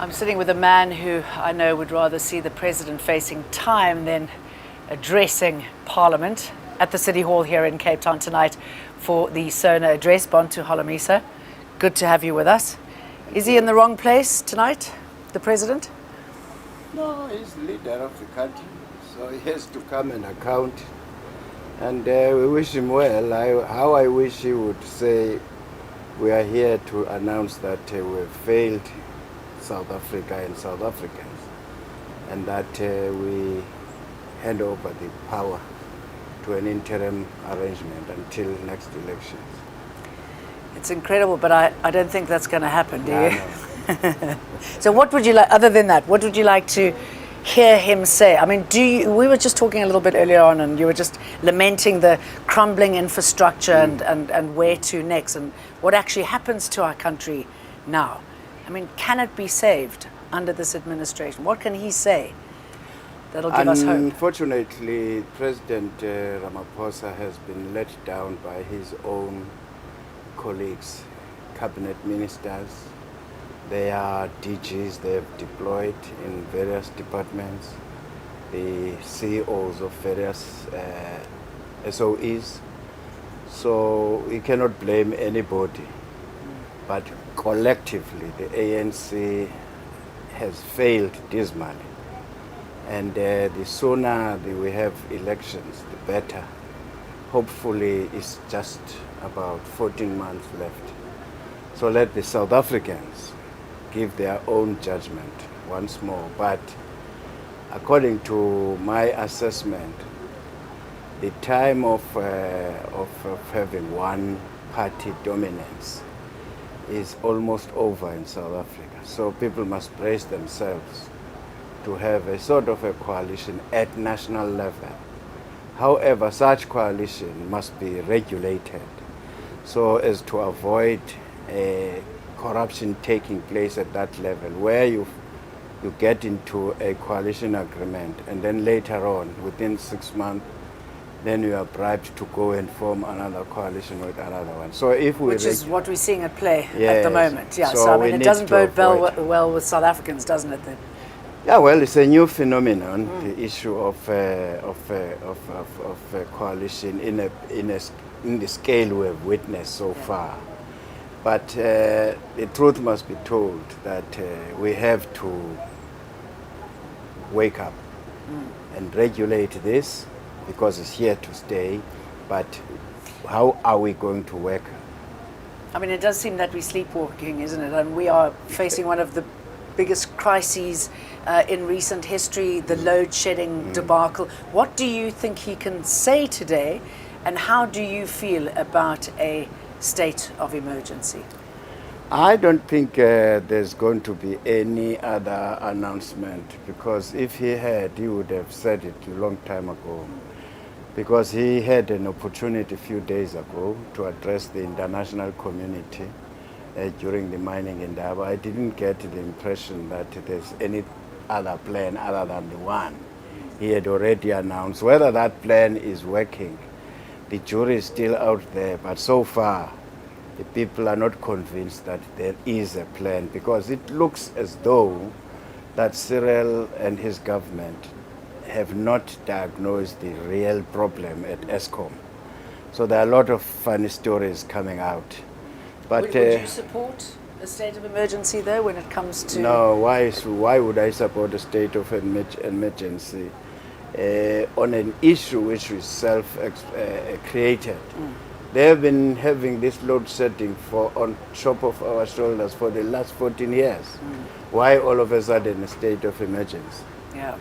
I'm sitting with a man who I know would rather see the president facing time than addressing Parliament at the City Hall here in Cape Town tonight for the SONA address. Bontu Holomisa, good to have you with us. Is he in the wrong place tonight, the president? No, he's leader of the country, so he has to come and account. And we wish him well. How I wish he would say, we are here to announce that we've failed South Africa and South Africans, and that we hand over the power to an interim arrangement until next elections. It's incredible, but I don't think that's going to happen, do you? No. So what would you like, other than that, what would you like to hear him say? I mean, we were just talking a little bit earlier on, and you were just lamenting the crumbling infrastructure and where to next, and what actually happens to our country now. I mean, can it be saved under this administration? What can he say that'll give us hope? Unfortunately, President Ramaphosa has been let down by his own colleagues, cabinet ministers. They are DGs they've deployed in various departments, the CEOs of various SOEs. So we cannot blame anybody. But collectively, the ANC has failed dismally. And the sooner we have elections, the better. Hopefully, it's just about 14 months left. So let the South Africans give their own judgment once more. But according to my assessment, the time of having one party dominance is almost over in South Africa. So people must brace themselves to have a sort of a coalition at national level. However, such coalition must be regulated so as to avoid corruption taking place at that level, where you get into a coalition agreement and then later on, within 6 months, then you are bribed to go and form another coalition with another one. So if we Which is what we're seeing at play yes, at the moment. Yeah. so So I we mean, it need doesn't to bode well with South Africans, doesn't it? Then? Yeah, well, it's a new phenomenon, the issue of coalition in the scale we've witnessed so far. But the truth must be told that we have to wake up and regulate this, because it's here to stay. But how are we going to work? I mean, it does seem that we're sleepwalking, isn't it? And we are facing one of the biggest crises in recent history, the load shedding debacle. What do you think he can say today, and how do you feel about a state of emergency? I don't think there's going to be any other announcement, because if he had, he would have said it a long time ago. Because he had an opportunity a few days ago to address the international community during the mining endeavor. I didn't get the impression that there's any other plan other than the one he had already announced. Whether that plan is working, the jury is still out there, but so far the people are not convinced that there is a plan, because it looks as though that Cyril and his government have not diagnosed the real problem at Eskom. So there are a lot of funny stories coming out. But Would you support a state of emergency, though, when it comes to... No, why would I support a state of emergency on an issue which is self-created? They have been having this load setting on top of our shoulders for the last 14 years. Why all of a sudden a state of emergency? Yeah.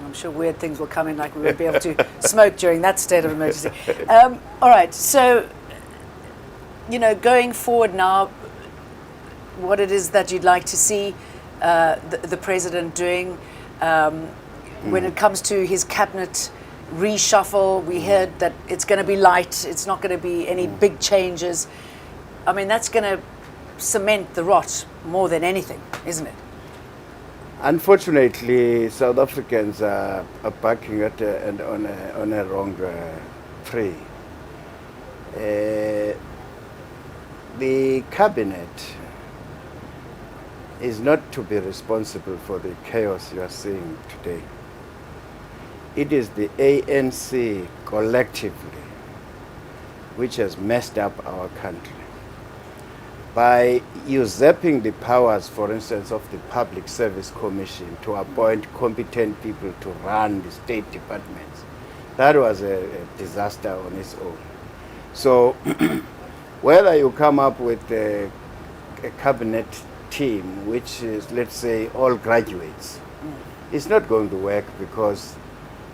I'm sure weird things will come in, like we won't be able to smoke during that state of emergency. All right, so, you know, going forward now, what it is that you'd like to see the president doing when it comes to his cabinet reshuffle. We heard that it's going to be light, it's not going to be any big changes. I mean, that's going to cement the rot more than anything, isn't it? Unfortunately, South Africans are backing at on a wrong tree. The cabinet is not to be responsible for the chaos you are seeing today. It is the ANC collectively which has messed up our country by usurping the powers, for instance, of the Public Service Commission to appoint competent people to run the state departments. That was a disaster on its own. So whether you come up with a cabinet team which is, let's say, all graduates, it's not going to work, because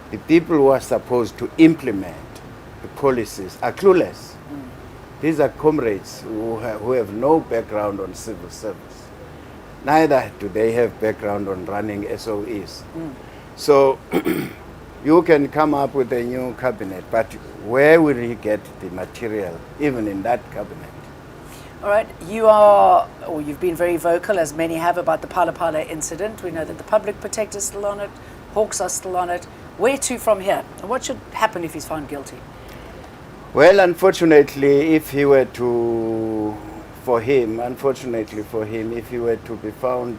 the people who are supposed to implement the policies are clueless. These are comrades who have no background on civil service. Neither do they have background on running SOEs. So you can come up with a new cabinet, but where will you get the material, even in that cabinet? All right, you've been very vocal, as many have, about the Phala Phala incident. We know that the public protector is still on it, Hawks are still on it. Where to from here? And what should happen if he's found guilty? Well, unfortunately, if he were to be found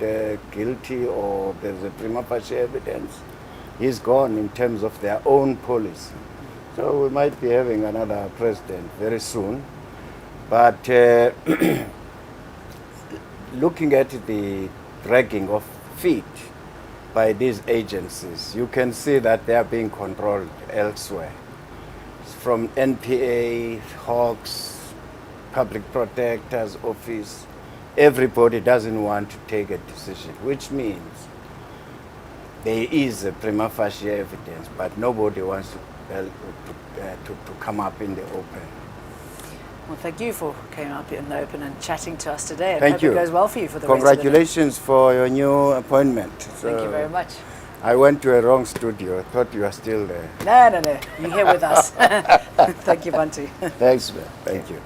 guilty, or there's a prima facie evidence, he's gone in terms of their own policy. So we might be having another president very soon. But looking at the dragging of feet by these agencies, you can see that they are being controlled elsewhere. From NPA, Hawks, Public Protector's Office, everybody doesn't want to take a decision, which means there is a prima facie evidence, but nobody wants to come up in the open. Well, thank you for coming up in the open and chatting to us today. And Thank hope you. it goes well for you for the rest of the day. Congratulations for your new appointment. Thank you very much. I went to a wrong studio. I thought you were still there. No. You're here with us. Thank you, Bantu. Thanks, man. Thank you.